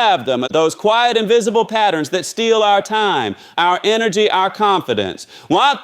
have them, those quiet, invisible patterns that steal our time, our energy, our confidence. One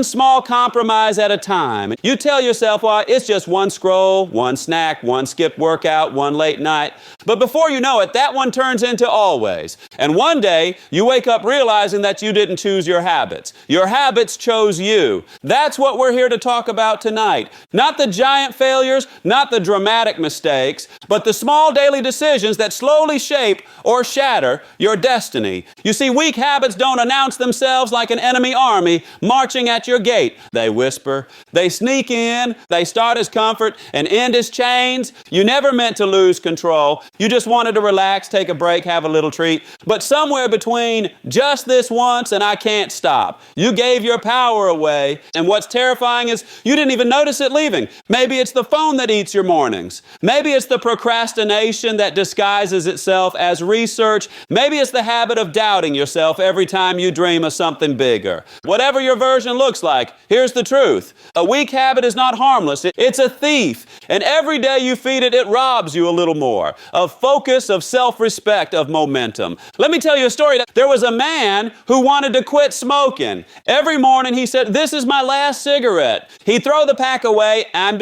small compromise at a time. You tell yourself, well, it's just one scroll, one snack, one skipped workout, one late night. But before you know it, that one turns into always. And one day, you wake up realizing that you didn't choose your habits. Your habits chose you. That's what we're here to talk about tonight. Not the giant failures, not the dramatic mistakes, but the small daily decisions that slowly shape or shatter your destiny. You see, weak habits don't announce themselves like an enemy army marching at your gate. They whisper, they sneak in, they start as comfort and end as chains. You never meant to lose control. You just wanted to relax, take a break, have a little treat. But somewhere between just this once and I can't stop, you gave your power away. And what's terrifying is you didn't even notice it leaving. Maybe it's the phone that eats your mornings. Maybe it's the procrastination that disguises itself as research. Maybe it's the habit of doubting yourself every time you dream of something bigger. Whatever your version looks like, here's the truth. A weak habit is not harmless. It's a thief. And every day you feed it, it robs you a little more of focus, of self-respect, of momentum. Let me tell you a story. There was a man who wanted to quit smoking. Every morning he said, this is my last cigarette. He'd throw the pack away and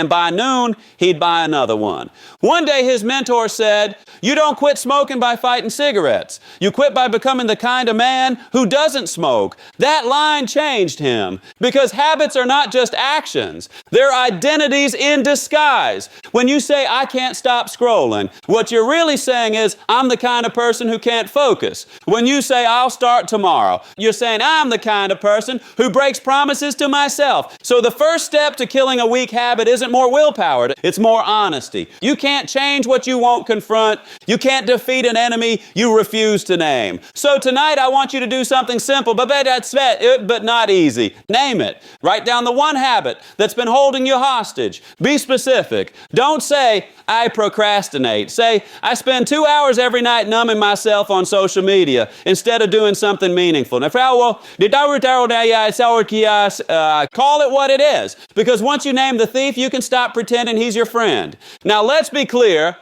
by noon, he'd buy another one. One day his mentor said, you don't quit smoking by fighting cigarettes. You quit by becoming the kind of man who doesn't smoke. That line changed him because habits are not just actions. They're identities in disguise. When you say, I can't stop scrolling, what you're really saying is, I'm the kind of person who can't focus. When you say, I'll start tomorrow, you're saying, I'm the kind of person who breaks promises to myself. So the first step to killing a weak habit isn't more willpower, it's more honesty. You can't change what you won't confront. You can't defeat an enemy you refuse to name. So tonight I want you to do something simple, but not easy. Name it. Write down the one habit that's been holding you hostage. Be specific. Don't say, I procrastinate. Say, I spend 2 hours every night numbing myself on social media instead of doing something meaningful. Now, call it what it is. Because once you name the thief, you can stop pretending he's your friend. Now, let's be clear.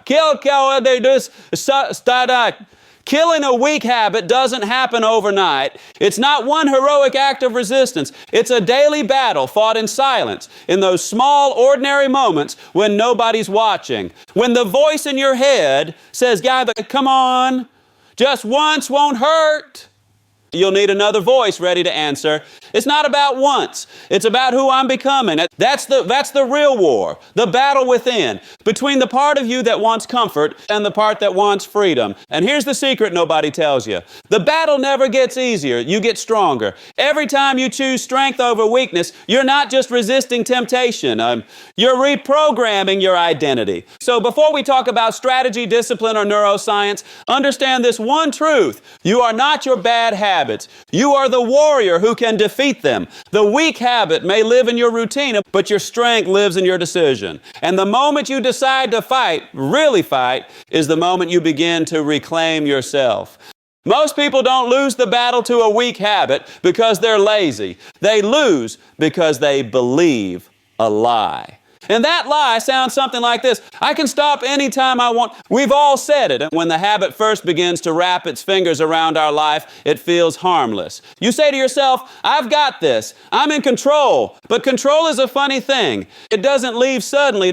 Killing a weak habit doesn't happen overnight. It's not one heroic act of resistance. It's a daily battle fought in silence, in those small, ordinary moments when nobody's watching. When the voice in your head says, guy, come on, just once won't hurt. You'll need another voice ready to answer. It's not about once. It's about who I'm becoming. That's the real war, the battle within, between the part of you that wants comfort and the part that wants freedom. And here's the secret nobody tells you. The battle never gets easier. You get stronger. Every time you choose strength over weakness, you're not just resisting temptation. You're reprogramming your identity. So before we talk about strategy, discipline, or neuroscience, understand this one truth. You are not your bad habits. You are the warrior who can defeat them. The weak habit may live in your routine, but your strength lives in your decision. And the moment you decide to fight, really fight, is the moment you begin to reclaim yourself. Most people don't lose the battle to a weak habit because they're lazy. They lose because they believe a lie. And that lie sounds something like this. I can stop anytime I want. We've all said it. When the habit first begins to wrap its fingers around our life, it feels harmless. You say to yourself, I've got this. I'm in control. But control is a funny thing. It doesn't leave suddenly.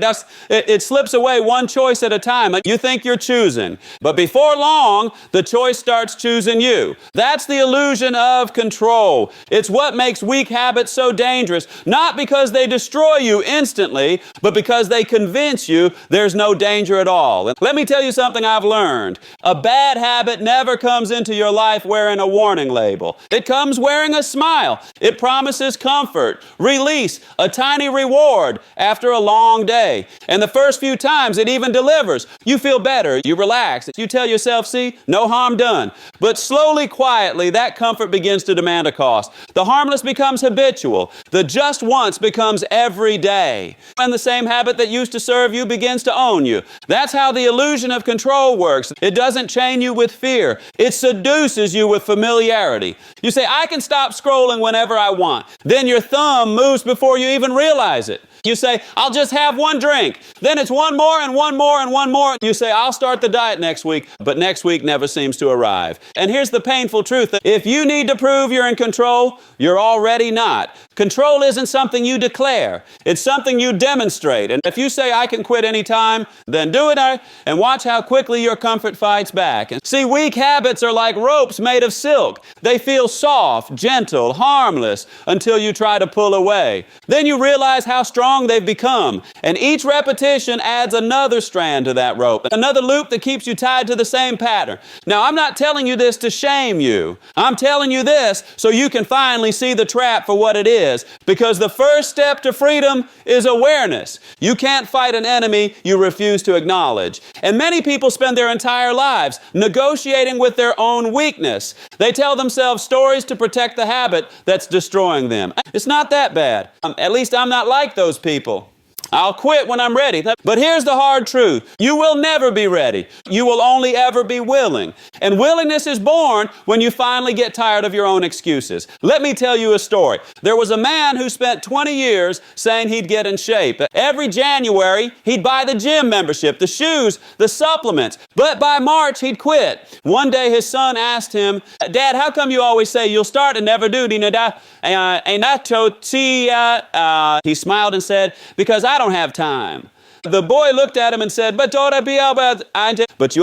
It slips away one choice at a time. You think you're choosing. But before long, the choice starts choosing you. That's the illusion of control. It's what makes weak habits so dangerous. Not because they destroy you instantly, but because they convince you there's no danger at all. And let me tell you something I've learned. A bad habit never comes into your life wearing a warning label. It comes wearing a smile. It promises comfort, release, a tiny reward after a long day. And the first few times it even delivers. You feel better. You relax. You tell yourself, see, no harm done. But slowly, quietly, that comfort begins to demand a cost. The harmless becomes habitual. The just once becomes every day. And the same habit that used to serve you begins to own you. That's how the illusion of control works. It doesn't chain you with fear. It seduces you with familiarity. You say, I can stop scrolling whenever I want. Then your thumb moves before you even realize it. You say, I'll just have one drink. Then it's one more and one more and one more. You say, I'll start the diet next week. But next week never seems to arrive. And here's the painful truth. If you need to prove you're in control, you're already not. Control isn't something you declare. It's something you demonstrate. And if you say, I can quit anytime, then do it and watch how quickly your comfort fights back. And see, weak habits are like ropes made of silk. They feel soft, gentle, harmless until you try to pull away. Then you realize how strong they've become. And each repetition adds another strand to that rope, another loop that keeps you tied to the same pattern. Now, I'm not telling you this to shame you. I'm telling you this so you can finally see the trap for what it is. Because the first step to freedom is awareness. You can't fight an enemy you refuse to acknowledge. And many people spend their entire lives negotiating with their own weakness. They tell themselves stories to protect the habit that's destroying them. It's not that bad. At least I'm not like those people. I'll quit when I'm ready. But here's the hard truth. You will never be ready. You will only ever be willing. And willingness is born when you finally get tired of your own excuses. Let me tell you a story. There was a man who spent 20 years saying he'd get in shape. Every January, he'd buy the gym membership, the shoes, the supplements. But by March, he'd quit. One day, his son asked him, Dad, how come you always say you'll start and never do? He smiled and said, because I don't have time. The boy looked at him and said, but you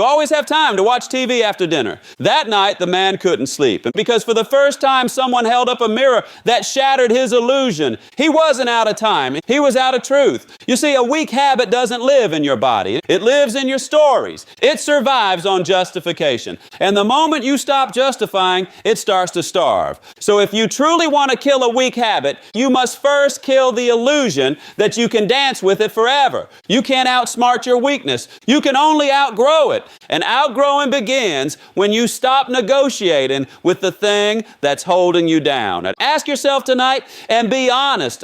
always have time to watch TV after dinner. That night, the man couldn't sleep. Because for the first time, someone held up a mirror that shattered his illusion. He wasn't out of time. He was out of truth. You see, a weak habit doesn't live in your body. It lives in your stories. It survives on justification. And the moment you stop justifying, it starts to starve. So if you truly want to kill a weak habit, you must first kill the illusion that you can dance with it forever. You can't outsmart your weakness. You can only outgrow it. And outgrowing begins when you stop negotiating with the thing that's holding you down. Ask yourself tonight and be honest.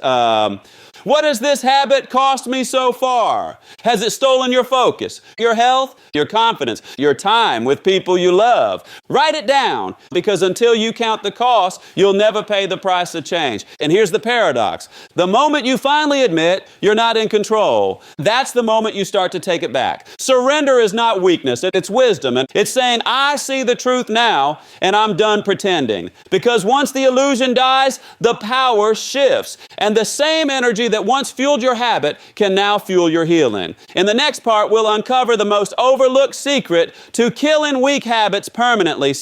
What has this habit cost me so far? Has it stolen your focus, your health, your confidence, your time with people you love? Write it down, because until you count the cost, you'll never pay the price of change. And here's the paradox. The moment you finally admit you're not in control, that's the moment you start to take it back. Surrender is not weakness, it's wisdom. And it's saying, I see the truth now, and I'm done pretending. Because once the illusion dies, the power shifts. And the same energy that once fueled your habit can now fuel your healing. In the next part, we'll uncover the most overlooked secret to killing weak habits permanently.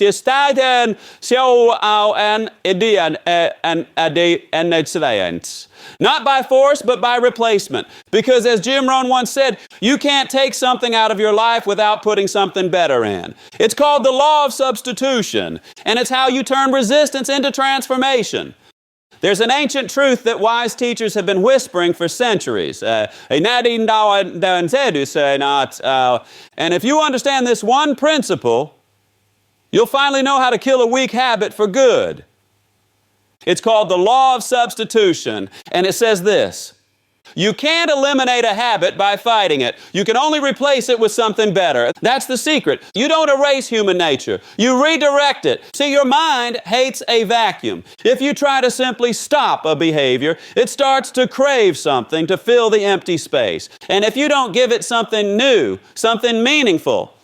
Not by force, but by replacement. Because as Jim Rohn once said, you can't take something out of your life without putting something better in. It's called the Law of Substitution, and it's how you turn resistance into transformation. There's an ancient truth that wise teachers have been whispering for centuries. And if you understand this one principle, you'll finally know how to kill a weak habit for good. It's called the Law of Substitution, and it says this. You can't eliminate a habit by fighting it. You can only replace it with something better. That's the secret. You don't erase human nature. You redirect it. See, your mind hates a vacuum. If you try to simply stop a behavior, it starts to crave something to fill the empty space. And if you don't give it something new, something meaningful,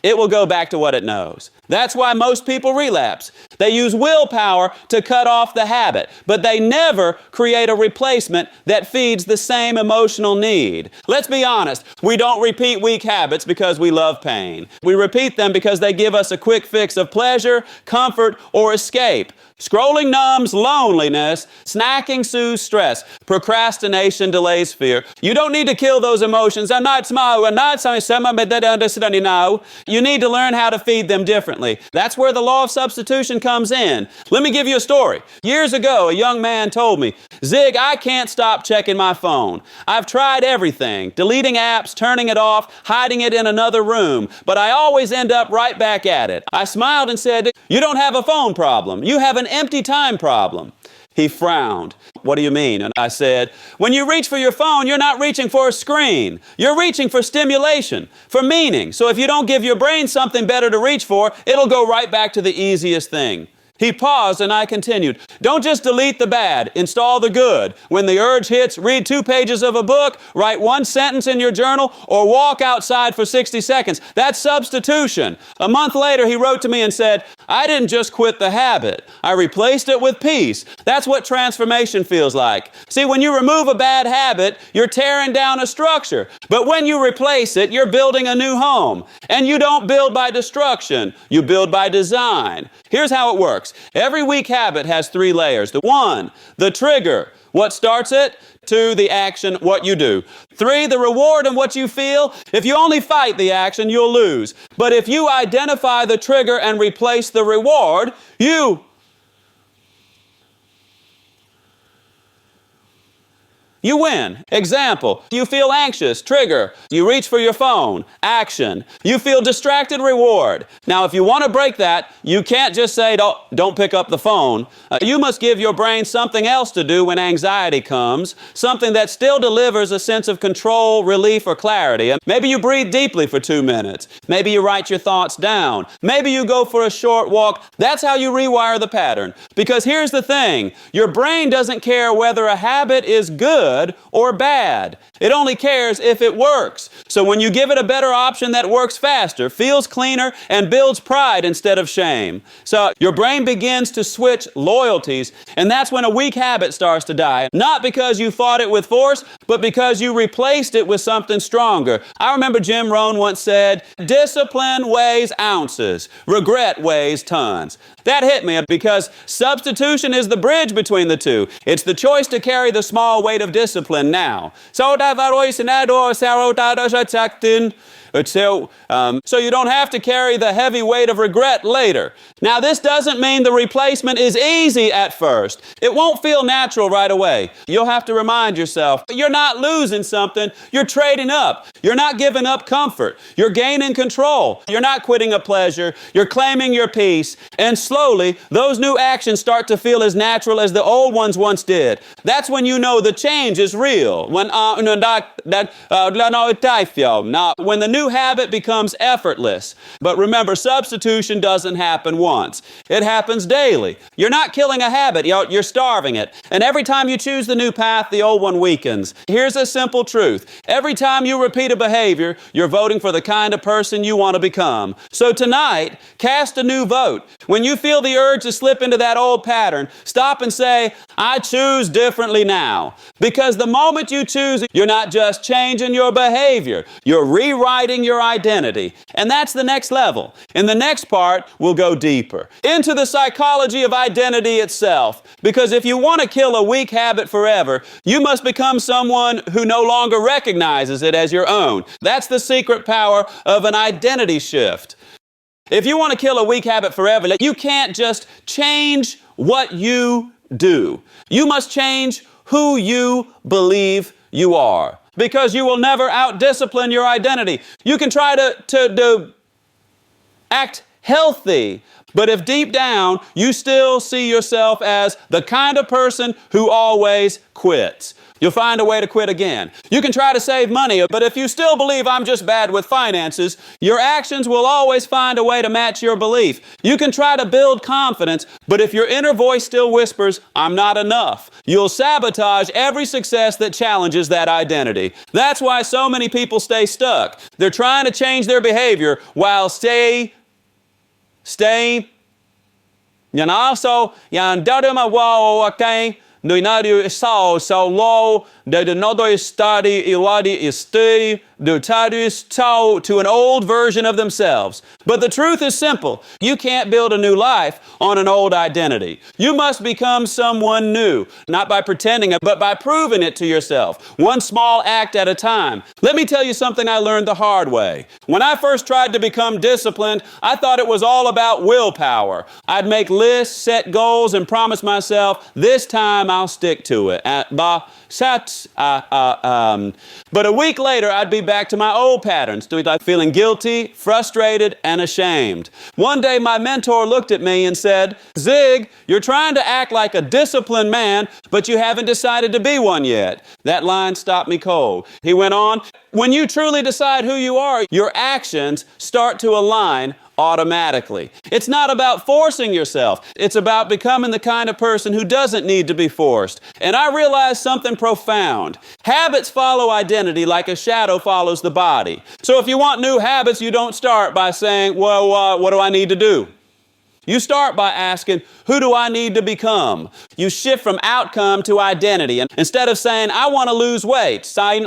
it will go back to what it knows. That's why most people relapse. They use willpower to cut off the habit, but they never create a replacement that feeds the same emotional need. Let's be honest, we don't repeat weak habits because we love pain. We repeat them because they give us a quick fix of pleasure, comfort, or escape. Scrolling numbs loneliness, snacking soothes stress, procrastination delays fear. You don't need to kill those emotions. You need to learn how to feed them differently. That's where the law of substitution comes in. Let me give you a story. Years ago, a young man told me, Zig, I can't stop checking my phone. I've tried everything, deleting apps, turning it off, hiding it in another room, but I always end up right back at it. I smiled and said, you don't have a phone problem. You have an empty time problem. He frowned. What do you mean? And I said, when you reach for your phone, you're not reaching for a screen. You're reaching for stimulation, for meaning. So if you don't give your brain something better to reach for, it'll go right back to the easiest thing. He paused and I continued. Don't just delete the bad, install the good. When the urge hits, read 2 pages of a book, write 1 sentence in your journal, or walk outside for 60 seconds. That's substitution. A month later, he wrote to me and said, I didn't just quit the habit. I replaced it with peace. That's what transformation feels like. See, when you remove a bad habit, you're tearing down a structure. But when you replace it, you're building a new home. And you don't build by destruction. You build by design. Here's how it works. Every weak habit has 3 layers. The 1, the trigger, what starts it? 2, the action, what you do. 3, the reward and what you feel. If you only fight the action, you'll lose. But if you identify the trigger and replace the reward, you win. Example, you feel anxious, trigger. You reach for your phone, action. You feel distracted, reward. Now, if you want to break that, you can't just say, don't pick up the phone. You must give your brain something else to do when anxiety comes, something that still delivers a sense of control, relief, or clarity. And maybe you breathe deeply for 2 minutes. Maybe you write your thoughts down. Maybe you go for a short walk. That's how you rewire the pattern. Because here's the thing, your brain doesn't care whether a habit is good or bad. It only cares if it works. So when you give it a better option that works faster, feels cleaner, and builds pride instead of shame. So your brain begins to switch loyalties, and that's when a weak habit starts to die. Not because you fought it with force, but because you replaced it with something stronger. I remember Jim Rohn once said, discipline weighs ounces, regret weighs tons. That hit me because substitution is the bridge between the two. It's the choice to carry the small weight of discipline now. So you don't have to carry the heavy weight of regret later. Now, this doesn't mean the replacement is easy at first. It won't feel natural right away. You'll have to remind yourself, you're not losing something, you're trading up. You're not giving up comfort. You're gaining control. You're not quitting a pleasure. You're claiming your peace. And slowly, those new actions start to feel as natural as the old ones once did. That's when you know the change is real. When the new habit becomes effortless. But remember, substitution doesn't happen once. It happens daily. You're not killing a habit, you're starving it. And every time you choose the new path, the old one weakens. Here's a simple truth. Every time you repeat a behavior, you're voting for the kind of person you want to become. So tonight, cast a new vote. When you feel the urge to slip into that old pattern, stop and say, I choose differently now. Because the moment you choose, you're not just changing your behavior, you're rewriting your identity. And that's the next level. In the next part, we'll go deeper into the psychology of identity itself. Because if you want to kill a weak habit forever, you must become someone who no longer recognizes it as your own. That's the secret power of an identity shift. If you want to kill a weak habit forever, you can't just change what you do. You must change who you believe you are. Because you will never out-discipline your identity. You can try to act healthy, but if deep down you still see yourself as the kind of person who always quits, you'll find a way to quit again. You can try to save money, but if you still believe I'm just bad with finances, your actions will always find a way to match your belief. You can try to build confidence, but if your inner voice still whispers, I'm not enough, you'll sabotage every success that challenges that identity. That's why so many people stay stuck. They're trying to change their behavior while so low, to an old version of themselves. But the truth is simple. You can't build a new life on an old identity. You must become someone new, not by pretending it, but by proving it to yourself, one small act at a time. Let me tell you something I learned the hard way. When I first tried to become disciplined, I thought it was all about willpower. I'd make lists, set goals, and promise myself, this time I'll stick to it. But a week later, I'd be back to my old patterns, feeling guilty, frustrated, and ashamed. One day, my mentor looked at me and said, Zig, you're trying to act like a disciplined man, but you haven't decided to be one yet. That line stopped me cold. He went on, when you truly decide who you are, your actions start to align automatically. It's not about forcing yourself. It's about becoming the kind of person who doesn't need to be forced. And I realized something profound. Habits follow identity like a shadow follows the body. So if you want new habits, you don't start by saying, well, what do I need to do? You start by asking, who do I need to become? You shift from outcome to identity. And instead of saying, I want to lose weight, say,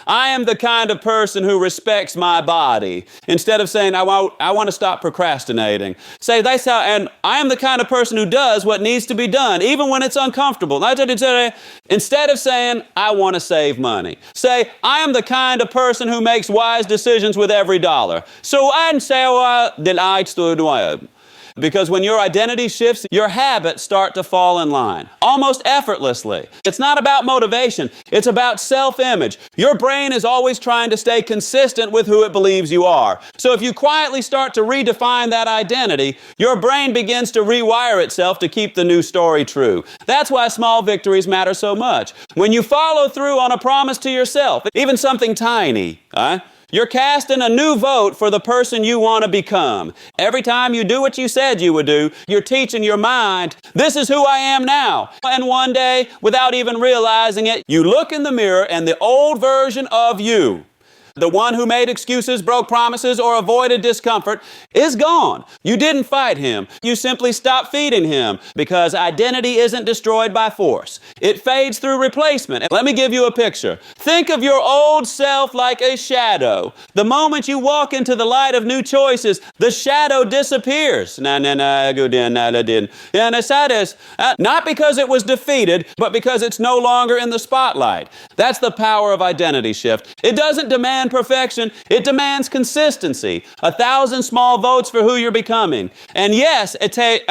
I am the kind of person who respects my body. Instead of saying, I want to stop procrastinating. Say, and I am the kind of person who does what needs to be done, even when it's uncomfortable. Instead of saying, I want to save money. Say, I am the kind of person who makes wise decisions with every dollar. So I say, because when your identity shifts, your habits start to fall in line, almost effortlessly. It's not about motivation. It's about self-image. Your brain is always trying to stay consistent with who it believes you are. So if you quietly start to redefine that identity, your brain begins to rewire itself to keep the new story true. That's why small victories matter so much. When you follow through on a promise to yourself, even something tiny, you're casting a new vote for the person you want to become. Every time you do what you said you would do, you're teaching your mind, this is who I am now. And one day, without even realizing it, you look in the mirror and the old version of you, the one who made excuses, broke promises, or avoided discomfort, is gone. You didn't fight him. You simply stopped feeding him, because identity isn't destroyed by force. It fades through replacement. Let me give you a picture. Think of your old self like a shadow. The moment you walk into the light of new choices, the shadow disappears. Not because it was defeated, but because it's no longer in the spotlight. That's the power of identity shift. It doesn't demand perfection, it demands consistency. 1,000 small votes for who you're becoming. And yes, it takes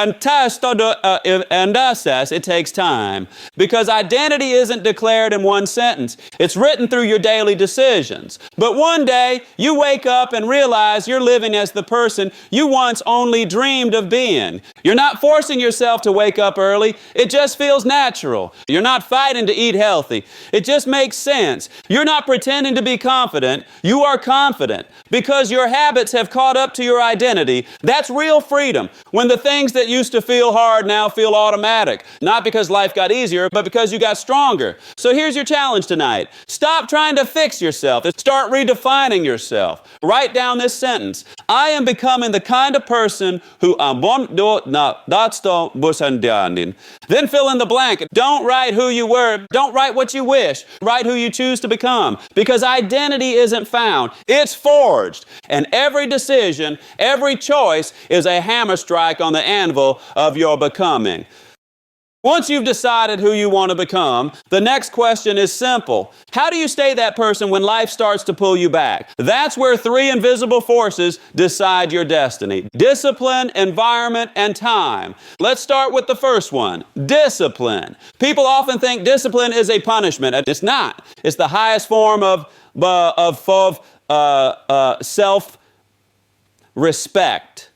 time, because identity isn't declared in one sentence. It's written through your daily decisions. But one day, you wake up and realize you're living as the person you once only dreamed of being. You're not forcing yourself to wake up early. It just feels natural. You're not fighting to eat healthy. It just makes sense. You're not pretending to be confident. You are confident because your habits have caught up to your identity. That's real freedom. When the things that used to feel hard now feel automatic. Not because life got easier, but because you got stronger. So here's your challenge tonight. Stop trying to fix yourself. Start redefining yourself. Write down this sentence. I am becoming the kind of person who then fill in the blank. Don't write who you were. Don't write what you wish. Write who you choose to become. Because identity isn't found. It's forged. And every decision, every choice is a hammer strike on the anvil of your becoming. Once you've decided who you want to become, the next question is simple. How do you stay that person when life starts to pull you back? That's where 3 invisible forces decide your destiny. Discipline, environment, and time. Let's start with the first one, discipline. People often think discipline is a punishment. It's not. It's the highest form of self-respect.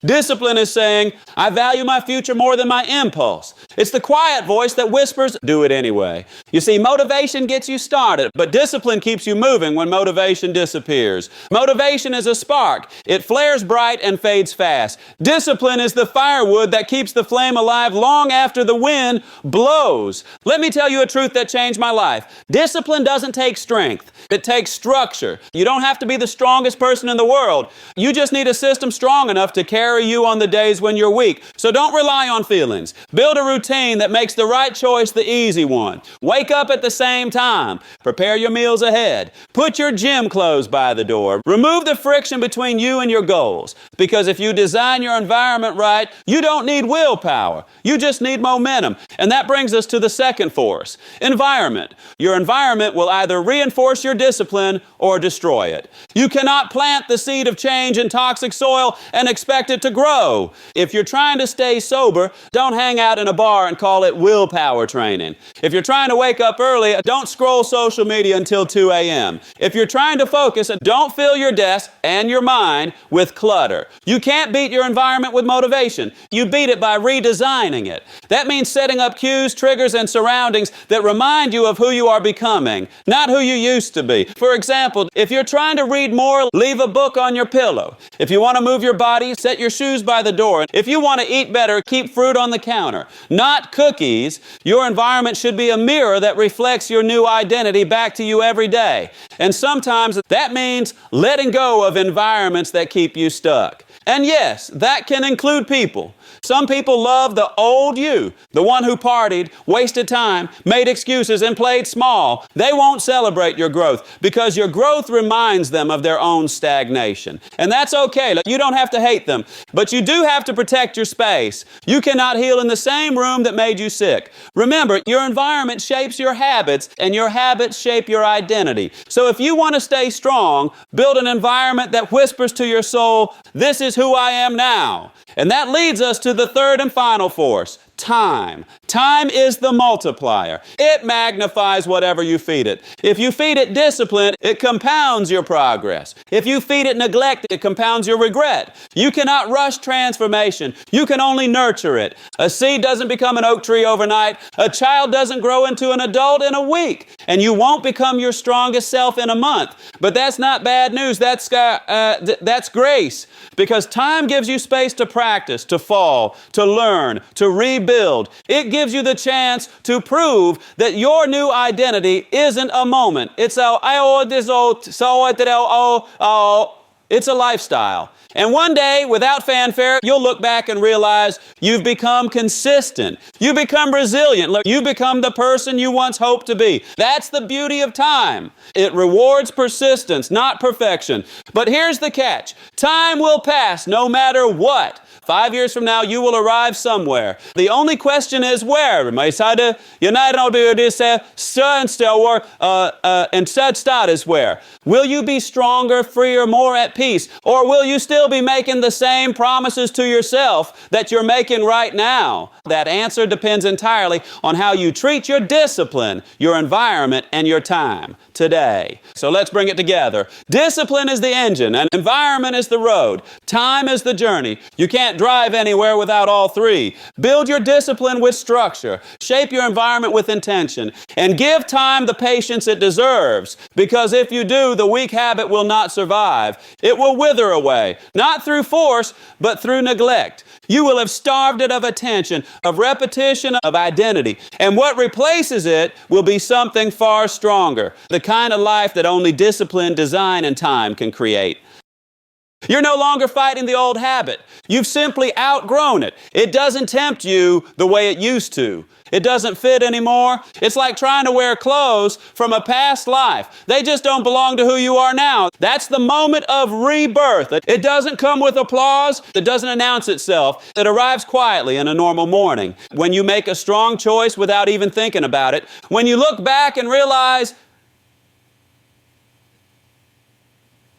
Discipline is saying, I value my future more than my impulse. It's the quiet voice that whispers, do it anyway. You see, motivation gets you started, but discipline keeps you moving when motivation disappears. Motivation is a spark. It flares bright and fades fast. Discipline is the firewood that keeps the flame alive long after the wind blows. Let me tell you a truth that changed my life. Discipline doesn't take strength. It takes structure. You don't have to be the strongest person in the world. You just need a system strong enough to carry you on the days when you're weak. So don't rely on feelings. Build a routine that makes the right choice the easy one. Wake up at the same time. Prepare your meals ahead. Put your gym clothes by the door. Remove the friction between you and your goals. Because if you design your environment right, you don't need willpower. You just need momentum. And that brings us to the second force, environment. Your environment will either reinforce your discipline or destroy it. You cannot plant the seed of change in toxic soil and expect it it to grow. If you're trying to stay sober, don't hang out in a bar and call it willpower training. If you're trying to wake up early, don't scroll social media until 2 a.m. If you're trying to focus, don't fill your desk and your mind with clutter. You can't beat your environment with motivation. You beat it by redesigning it. That means setting up cues, triggers, and surroundings that remind you of who you are becoming, not who you used to be. For example, if you're trying to read more, leave a book on your pillow. If you want to move your body, set your shoes by the door. If you want to eat better, keep fruit on the counter, not cookies. Your environment should be a mirror that reflects your new identity back to you every day. And sometimes that means letting go of environments that keep you stuck. And yes, that can include people. Some people love the old you, the one who partied, wasted time, made excuses, and played small. They won't celebrate your growth because your growth reminds them of their own stagnation. And that's okay. You don't have to hate them, but you do have to protect your space. You cannot heal in the same room that made you sick. Remember, your environment shapes your habits, and your habits shape your identity. So if you want to stay strong, build an environment that whispers to your soul, "This is who I am now." And that leads us to the third and final force, time. Time is the multiplier. It magnifies whatever you feed it. If you feed it discipline, it compounds your progress. If you feed it neglect, it compounds your regret. You cannot rush transformation. You can only nurture it. A seed doesn't become an oak tree overnight. A child doesn't grow into an adult in a week. And you won't become your strongest self in a month. But that's not bad news. That's grace. Because time gives you space to practice, to fall, to learn, to rebuild. It gives you the chance to prove that your new identity isn't a moment. It's a lifestyle. And one day, without fanfare, you'll look back and realize you've become consistent. You become resilient. Look, you become the person you once hoped to be. That's the beauty of time. It rewards persistence, not perfection. But here's the catch. Time will pass no matter what. 5 years from now, you will arrive somewhere. The only question is where. And such start is where. Will you be stronger, freer, more at peace? Or will you still be making the same promises to yourself that you're making right now? That answer depends entirely on how you treat your discipline, your environment, and your time today. So let's bring it together. Discipline is the engine, and environment is the road. Time is the journey. You can't drive anywhere without all three. Build your discipline with structure. Shape your environment with intention. And give time the patience it deserves. Because if you do, the weak habit will not survive. It will wither away. Not through force, but through neglect. You will have starved it of attention, of repetition, of identity. And what replaces it will be something far stronger. The kind of life that only discipline, design, and time can create. You're no longer fighting the old habit. You've simply outgrown it. It doesn't tempt you the way it used to. It doesn't fit anymore. It's like trying to wear clothes from a past life. They just don't belong to who you are now. That's the moment of rebirth. It doesn't come with applause. It doesn't announce itself. It arrives quietly in a normal morning. When you make a strong choice without even thinking about it. When you look back and realize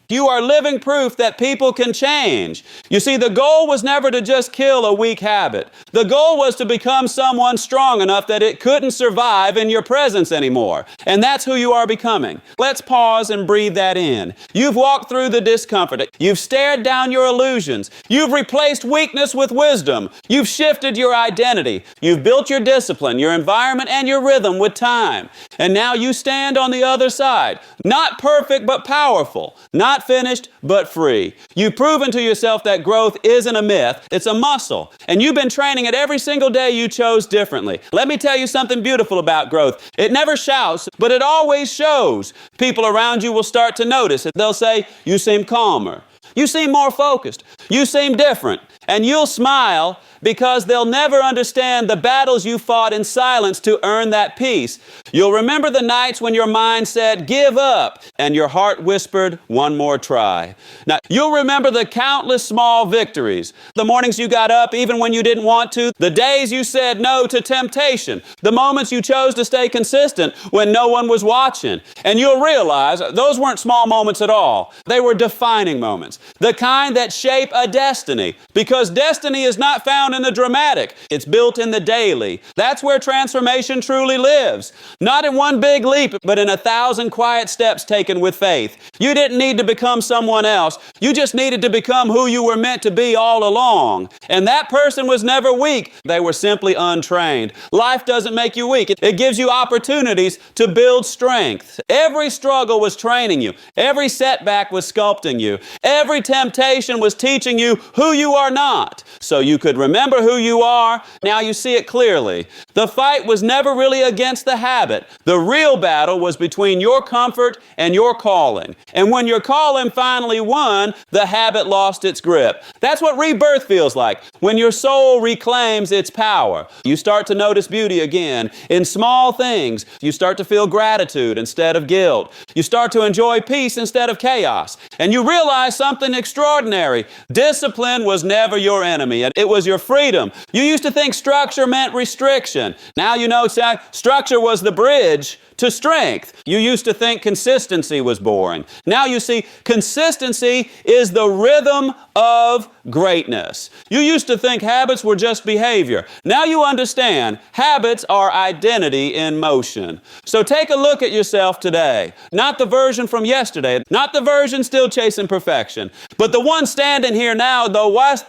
you are living proof that people can change. You see, the goal was never to just kill a weak habit. The goal was to become someone strong enough that it couldn't survive in your presence anymore. And that's who you are becoming. Let's pause and breathe that in. You've walked through the discomfort. You've stared down your illusions. You've replaced weakness with wisdom. You've shifted your identity. You've built your discipline, your environment, and your rhythm with time. And now you stand on the other side. Not perfect, but powerful. Not finished, but free. You've proven to yourself that growth isn't a myth, it's a muscle. And you've been training it every single day you chose differently. Let me tell you something beautiful about growth. It never shouts, but it always shows. People around you will start to notice it. They'll say, "You seem calmer. You seem more focused. You seem different." And you'll smile because they'll never understand the battles you fought in silence to earn that peace. You'll remember the nights when your mind said, give up, and your heart whispered, one more try. Now, you'll remember the countless small victories, the mornings you got up even when you didn't want to, the days you said no to temptation, the moments you chose to stay consistent when no one was watching. And you'll realize those weren't small moments at all. They were defining moments, the kind that shape a destiny, because destiny is not found in the dramatic. It's built in the daily. That's where transformation truly lives. Not in one big leap, but in 1,000 quiet steps taken with faith. You didn't need to become someone else. You just needed to become who you were meant to be all along. And that person was never weak. They were simply untrained. Life doesn't make you weak. It gives you opportunities to build strength. Every struggle was training you. Every setback was sculpting you. Every temptation was teaching you who you are not, so you could remember who you are. Now you see it clearly. The fight was never really against the habit. The real battle was between your comfort and your calling. And when your calling finally won, the habit lost its grip. That's what rebirth feels like, when your soul reclaims its power. You start to notice beauty again in small things. You start to feel gratitude instead of guilt. You start to enjoy peace instead of chaos. And you realize something extraordinary. Discipline was never your enemy. It was your freedom. You used to think structure meant restriction. Now you know structure was the bridge to strength. You used to think consistency was boring. Now you see consistency is the rhythm of greatness. You used to think habits were just behavior. Now you understand habits are identity in motion. So take a look at yourself today. Not the version from yesterday, not the version still chasing perfection, but the one standing here now, the was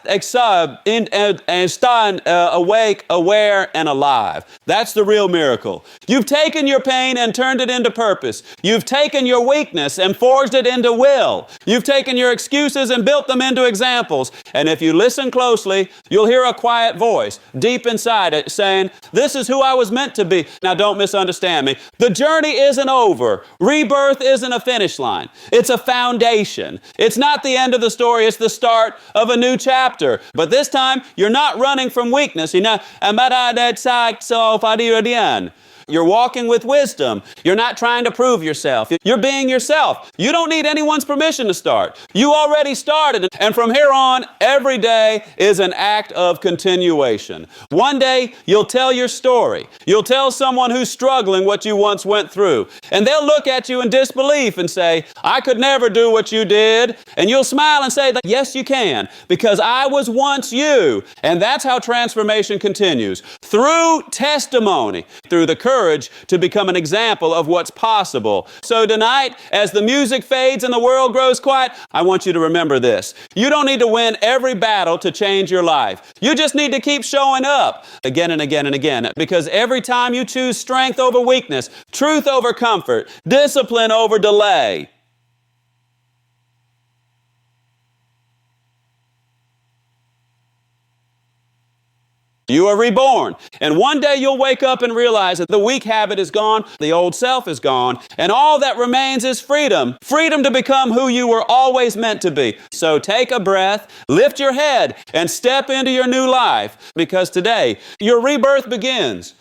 awake, aware, and alive. That's the real miracle. You've taken your pain and turned it into purpose. You've taken your weakness and forged it into will. You've taken your excuses and built them into examples. And if you listen closely, you'll hear a quiet voice deep inside it saying, this is who I was meant to be. Now don't misunderstand me. The journey isn't over. Rebirth isn't a finish line. It's a foundation. It's not the end of the story. It's the start of a new chapter. But this time, you're not running from weakness. You're walking with wisdom. You're not trying to prove yourself. You're being yourself. You don't need anyone's permission to start. You already started. And from here on, every day is an act of continuation. One day, you'll tell your story. You'll tell someone who's struggling what you once went through. And they'll look at you in disbelief and say, I could never do what you did. And you'll smile and say, yes, you can, because I was once you. And that's how transformation continues. Through testimony, through the courage to become an example of what's possible. So tonight, as the music fades and the world grows quiet, I want you to remember this. You don't need to win every battle to change your life. You just need to keep showing up again and again and again, because every time you choose strength over weakness, truth over comfort, discipline over delay, you are reborn. And one day you'll wake up and realize that the weak habit is gone, the old self is gone, and all that remains is freedom. Freedom to become who you were always meant to be. So take a breath, lift your head, and step into your new life, because today your rebirth begins.